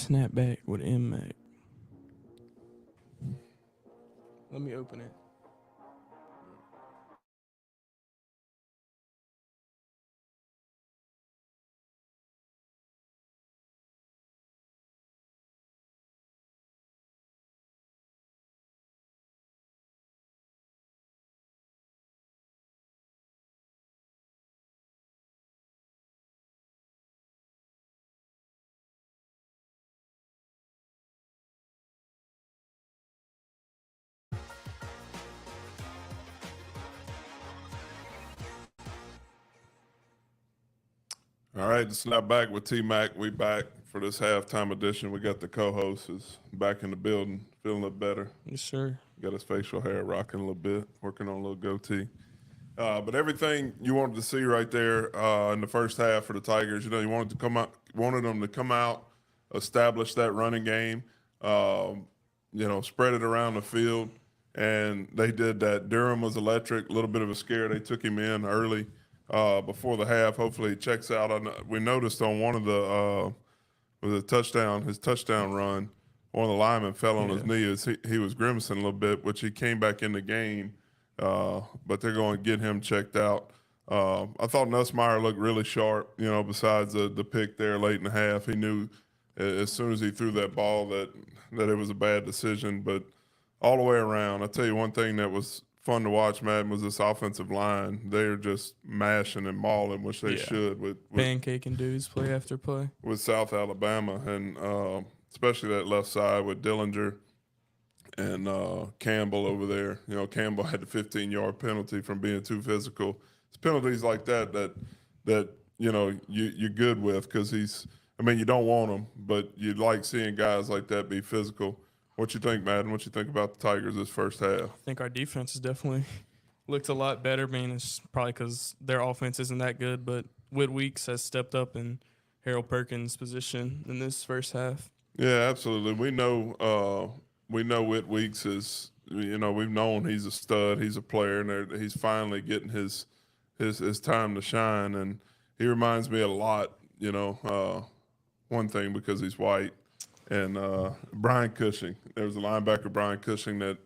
Snap back with M-Mac. Let me open it. All right, it's not back with T Mac. We back for this halftime edition. We got the co-host is back in the building, feeling a little better. Yes, sir. Got his facial hair rocking a little bit, working on a little goatee. But everything you wanted to see right there in the first half for the Tigers, you wanted to come out, wanted them to come out, establish that running game, spread it around the field, and they did that. Durham was electric, a little bit of a scare. They took him in early before the half. Hopefully, he checks out. We noticed on one of the with a touchdown, his touchdown run, one of the linemen fell on his knee. He was grimacing a little bit, which he came back in the game. But they're going to get him checked out. I thought Nussmeier looked really sharp, besides the pick there late in the half. He knew as soon as he threw that ball that it was a bad decision. But all the way around, I tell you one thing that was fun to watch, Madden, was this offensive line. They're just mashing and mauling, which they should with Pancaking dudes play after play. with South Alabama, and especially that left side with Dillinger and Campbell over there. Campbell had the 15-yard penalty from being too physical. It's penalties like that you're good with because you don't want him, but you like seeing guys like that be physical. What you think, Madden? What you think about the Tigers this first half? I think our defense has definitely looked a lot better. It's probably because their offense isn't that good, but Whit Weeks has stepped up in Harold Perkins' position in this first half. Yeah, absolutely. We know Whit Weeks is. We've known he's a stud. He's a player, and he's finally getting his time to shine. And he reminds me a lot. One thing because he's white, and Brian Cushing. There was a linebacker, Brian Cushing, that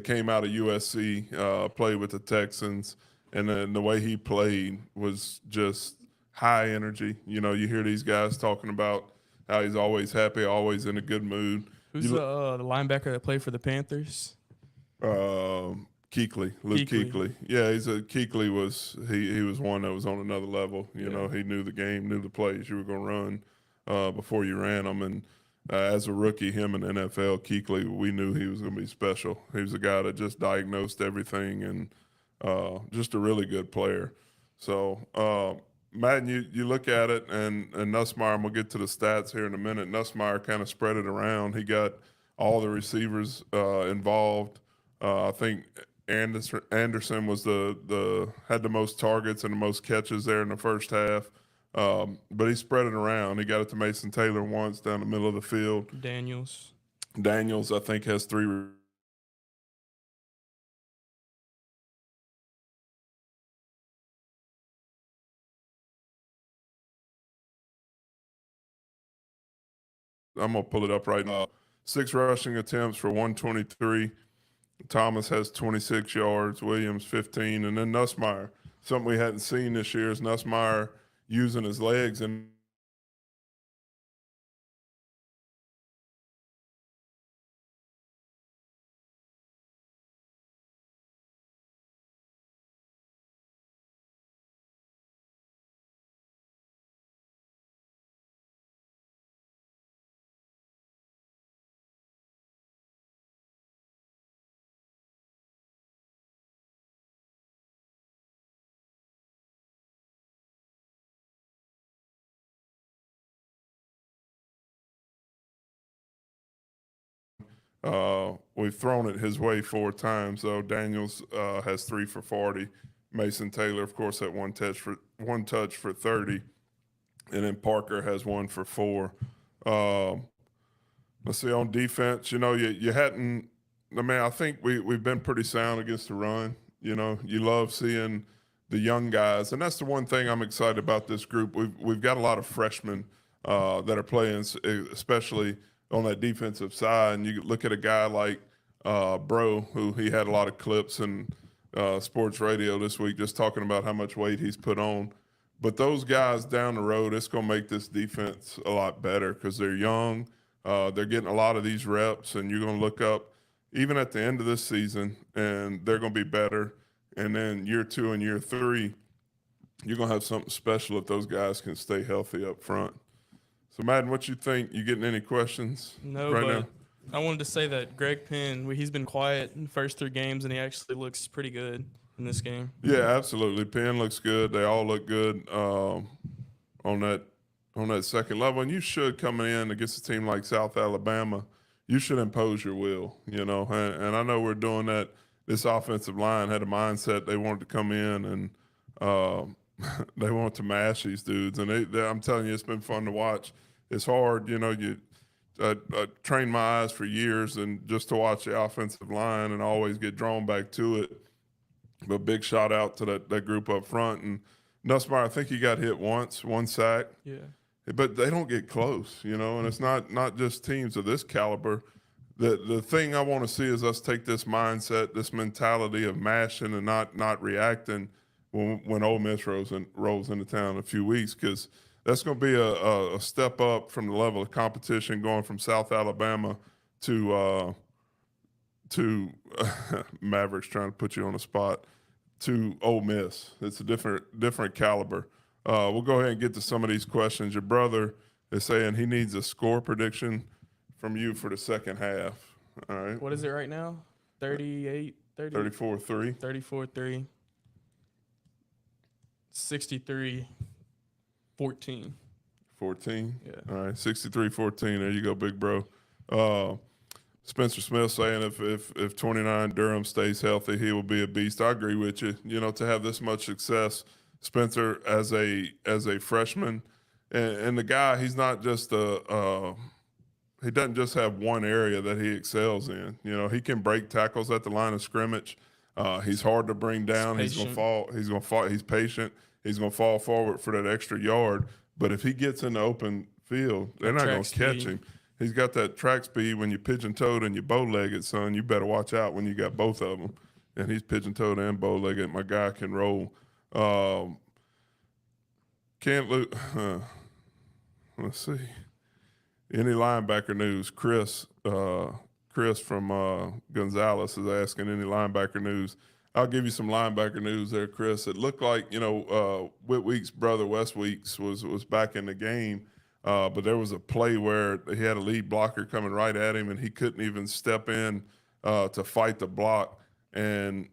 came out of USC, played with the Texans, and then the way he played was just high energy. You hear these guys talking about how he's always happy, always in a good mood. Who's the linebacker that played for the Panthers? Kuechly, Luke Kuechly. Yeah, Kuechly was he was one that was on another level. He knew the game, knew the plays you were going to run before you ran them. And as a rookie, him in the NFL, Kuechly, we knew he was going to be special. He was a guy that just diagnosed everything and just a really good player. So, Madden, you look at it, and Nussmeier, and we'll get to the stats here in a minute. Nussmeier kind of spread it around. He got all the receivers involved. I think Anderson was had the most targets and the most catches there in the first half. But he spread it around. He got it to Mason Taylor once down the middle of the field. Daniels, I think, has 3. I'm going to pull it up right now. 6 rushing attempts for 123. Thomas has 26 yards, Williams 15, and then Nussmeier. Something we hadn't seen this year is Nussmeier using his legs and we've thrown it his way 4 times. Though Daniels has 3 for 40. Mason Taylor, of course, had one touch for 30, and then Parker has 1 for 4. Let's see, on defense, you hadn't. I think we've been pretty sound against the run. You love seeing the young guys, and that's the one thing I'm excited about this group. We've got a lot of freshmen that are playing, especially on that defensive side. And you look at a guy like Bro, who he had a lot of clips and sports radio this week just talking about how much weight he's put on. But those guys down the road, it's going to make this defense a lot better because they're young. They're getting a lot of these reps, and you're going to look up even at the end of this season, and they're going to be better. And then year 2 and year 3, you're going to have something special if those guys can stay healthy up front. So, Madden, what you think? You getting any questions No, right but now? I wanted to say that Greg Penn, he's been quiet in the first 3 games, and he actually looks pretty good in this game. Yeah, absolutely. Penn looks good. They all look good on that second level. And you should, coming in against a team like South Alabama, you should impose your will. And I know we're doing that. This offensive line had a mindset they wanted to come in and they want to mash these dudes. And I'm telling you, it's been fun to watch. It's hard, I trained my eyes for years and just to watch the offensive line and always get drawn back to it. But big shout out to that group up front. And Nussmeier, I think he got hit once, 1 sack. Yeah. But they don't get close, and it's not just teams of this caliber. The thing I want to see is us take this mindset, this mentality of mashing and not reacting when Ole Miss rolls into town in a few weeks, because that's going to be a step up from the level of competition going from South Alabama to Mavericks, trying to put you on the spot, to Ole Miss. It's a different caliber. We'll go ahead and get to some of these questions. Your brother is saying he needs a score prediction from you for the second half. All right. What is it right now? 38, 30, 34-3. 34-3, 63-14. 14. Yeah. All right. 63-14. There you go, big bro. Spencer Smith saying if 29 Durham stays healthy, he will be a beast. I agree with you. To have this much success, Spencer as a freshman, and the guy, he's not just he doesn't just have one area that he excels in. He can break tackles at the line of scrimmage. He's hard to bring down. He's gonna fall. He's patient. He's gonna fall forward for that extra yard. But if he gets in the open field, they're not gonna catch him. He's got that track speed. When you're pigeon-toed and you're bow-legged, son, you better watch out when you got both of them. And he's pigeon-toed and bow-legged. My guy can roll. Can't lose. Let's see. Any linebacker news? Chris from Gonzales is asking any linebacker news. I'll give you some linebacker news there, Chris. It looked like, Whit Weeks' brother, Wes Weeks, was back in the game. But there was a play where he had a lead blocker coming right at him, and he couldn't even step in to fight the block, and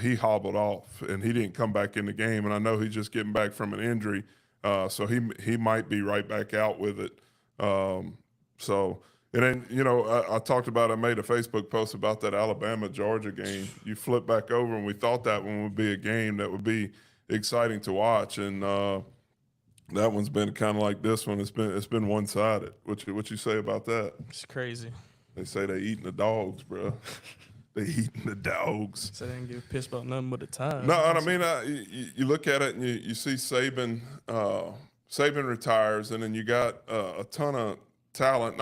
he hobbled off, and he didn't come back in the game. And I know he's just getting back from an injury, so he might be right back out with it. So and then I talked about, I made a Facebook post about that Alabama-Georgia game. You flip back over, and we thought that one would be a game that would be exciting to watch, and that one's been kind of like this one. It's been one-sided. What you say about that? It's crazy. They say they eating the dogs, bro. They eating the dogs. So they didn't give a piss about nothing but the time. No, I mean, you look at it and you see Saban. Saban retires, and then you got a ton of talent.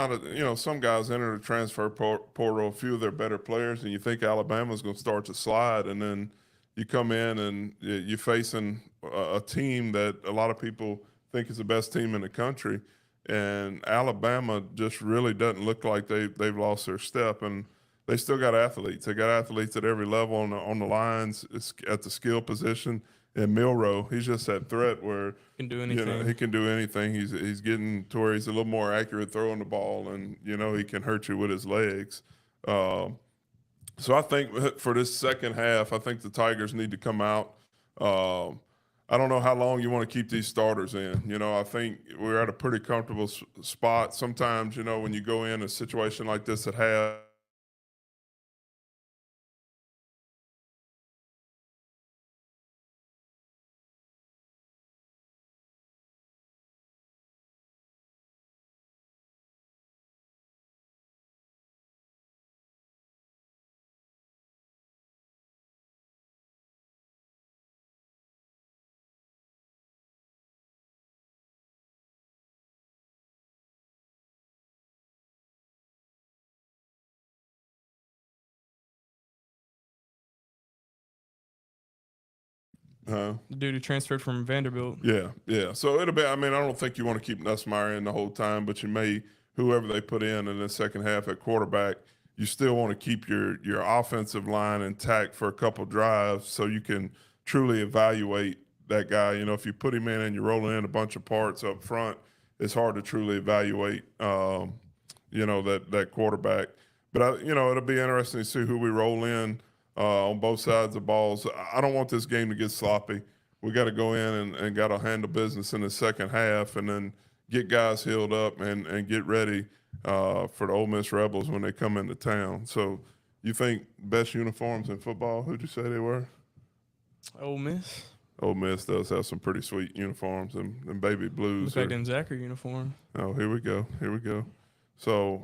Some guys enter the transfer portal. A few of their better players, and you think Alabama's going to start to slide, and then you come in and you're facing a team that a lot of people think is the best team in the country, and Alabama just really doesn't look like they've lost their step, and they still got athletes. They got athletes at every level on the lines, at the skill position. And Milroe, he's just that threat where Can do anything. he can do anything. He's getting to where he's a little more accurate throwing the ball, and he can hurt you with his legs. So I think for this second half, I think the Tigers need to come out. I don't know how long you want to keep these starters in. I think we're at a pretty comfortable spot. Sometimes, when you go in a situation like this at half, Huh? The dude who transferred from Vanderbilt. Yeah, yeah. So it'll be. I mean, I don't think you want to keep Nussmeier in the whole time, but you may whoever they put in the second half at quarterback. You still want to keep your offensive line intact for a couple drives so you can truly evaluate that guy. You know, if you put him in and you're rolling in a bunch of parts up front, it's hard to truly evaluate. You know that quarterback. But you know, it'll be interesting to see who we roll in on both sides of balls. I don't want this game to get sloppy. We got to go in and got to handle business in the second half, and then get guys healed up and get ready for the Ole Miss Rebels when they come into town. So, you think best uniforms in football? Who'd you say they were? Ole Miss. Ole Miss does have some pretty sweet uniforms, and baby blues. Look like them Zachary uniform. Oh, here we go. Here we go. So,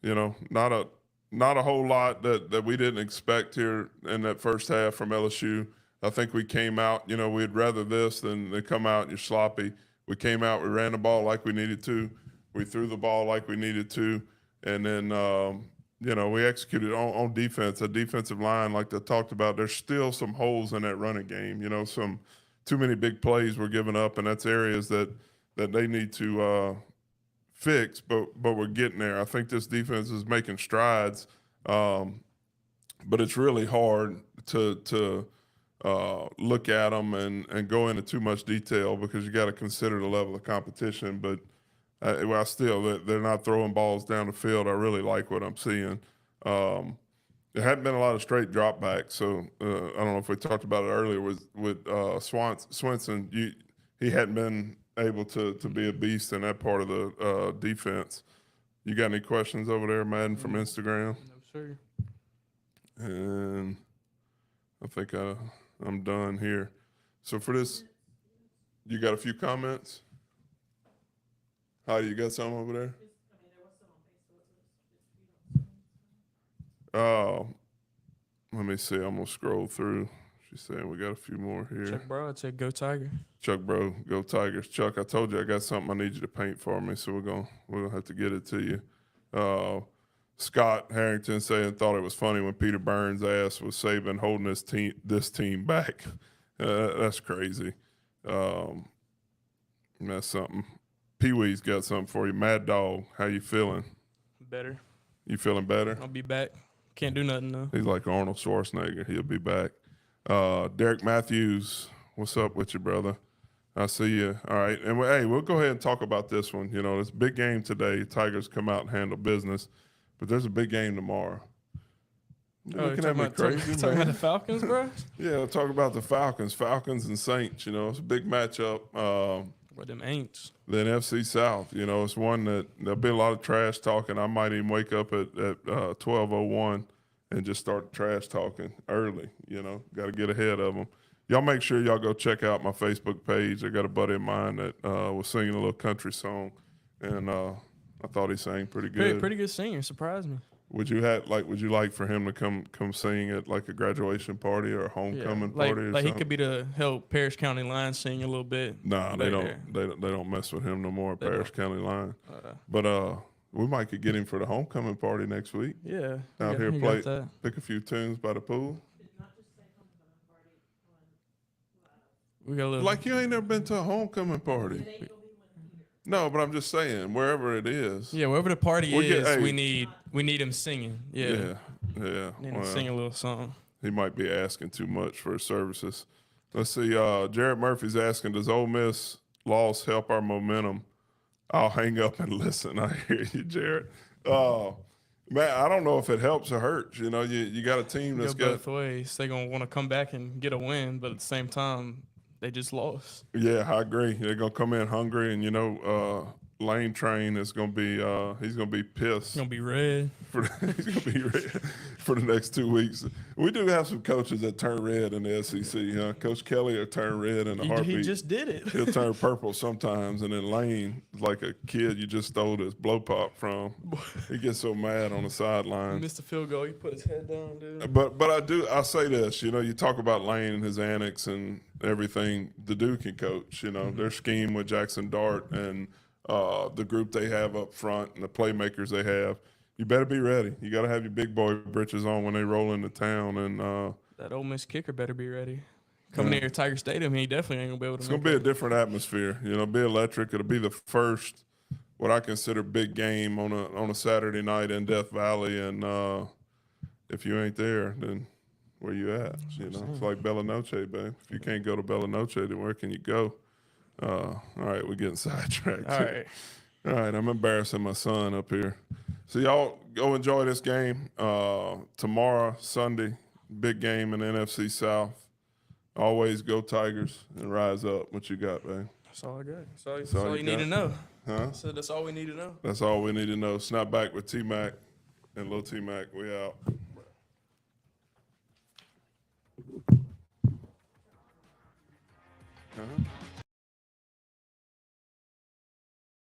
you know, not a whole lot that we didn't expect here in that first half from LSU. I think we came out, you know, we'd rather this than come out and you're sloppy. We came out, we ran the ball like we needed to. We threw the ball like we needed to. And then, you know, we executed on defense, a defensive line like I talked about. There's still some holes in that running game, you know, some too many big plays were given up, and that's areas that they need to fix, but we're getting there. I think this defense is making strides, but it's really hard to look at them and go into too much detail because you got to consider the level of competition. But I still, they're not throwing balls down the field. I really like what I'm seeing. There hadn't been a lot of straight dropbacks, so I don't know if we talked about it earlier with Swinson. He hadn't been able to be a beast in that part of the defense. You got any questions over there, Madden, from Instagram? No, sir. And I think I'm done here. So for this, you got a few comments? How you got some over there? Oh, let me see. I'm gonna scroll through. She's saying we got a few more here. Chuck Broad said, "Go Tiger." Chuck, bro, go Tigers. Chuck, I told you I got something I need you to paint for me, so we're gonna have to get it to you. Scott Harrington saying thought it was funny when Peter Burns asked was Saban holding this team back. That's crazy. That's something. Pee Wee's got something for you. Mad Dog, how you feeling? Better. You feeling better? I'll be back. Can't do nothing though. He's like Arnold Schwarzenegger. He'll be back. Derek Matthews, what's up with you, brother? I see you. All right. And hey, we'll go ahead and talk about this one. You know, it's a big game today. Tigers come out and handle business, but there's a big game tomorrow. You're looking at me crazy, talking about man. the Falcons, bro? Yeah, we'll talk about the Falcons and Saints. You know, it's a big matchup. What them ain'ts? The NFC South, you know, it's one that there'll be a lot of trash talking. I might even wake up at 12:01 and just start trash talking early. You know, got to get ahead of them. Y'all make sure y'all go check out my Facebook page. I got a buddy of mine that was singing a little country song, and I thought he sang pretty good. Pretty good singer. Surprised me. Would you like for him to come sing at like a graduation party or a homecoming party or like something? he could be to help Parish County Line sing a little bit. Nah, they don't mess with him no more at Parish County Line. But we might could get him for the homecoming party next week. Yeah. Out here pick a few tunes by the pool. We got a little Like you ain't never been to a homecoming party. No, but I'm just saying, wherever it is. Yeah, wherever the party is, hey. we need him singing. Yeah. Yeah. Need him Well, sing a little song. he might be asking too much for his services. Let's see. Jarrett Murphy's asking, does Ole Miss loss help our momentum? I'll hang up and listen. I hear you, Jarrett. Man, I don't know if it helps or hurts. You know, you got a team that's Go got both ways. They're gonna want to come back and get a win, but at the same time, they just lost. Yeah, I agree. They're gonna come in hungry, and you know, Lane Train is gonna be he's gonna be pissed. It's gonna be red. He's gonna be red for the next 2 weeks. We do have some coaches that turn red in the SEC. Huh? Coach Kelly will turn red in a heartbeat. He just did it. He'll turn purple sometimes, and then Lane, like a kid you just stole his blow pop from, he gets so mad on the sideline. Missed the field goal. He put his head down, dude. But I say this, you know, you talk about Lane and his annex and everything. The dude can coach. You know, their scheme with Jackson Dart and the group they have up front and the playmakers they have. You better be ready. You got to have your big boy britches on when they roll into town. And That Ole Miss kicker better be ready. coming here to Tiger Stadium, he definitely ain't gonna be able to. It's make gonna be a it. different atmosphere. You know, be electric. It'll be the first what I consider big game on a Saturday night in Death Valley, and if you ain't there, then where you at? You know, it's like Bella Noche, babe. If you can't go to Bella Noche, then where can you go? All right, we're getting sidetracked. All right. All right, I'm embarrassing my son up here. So y'all go enjoy this game. Tomorrow, Sunday, big game in the NFC South. Always go Tigers and rise up. What you got, man? That's all I got. That's all all you you need to got? know. Huh? I said that's all we need to know. That's all we need to know. Snap back with T-Mac and Lil T-Mac. We out. Uh-huh.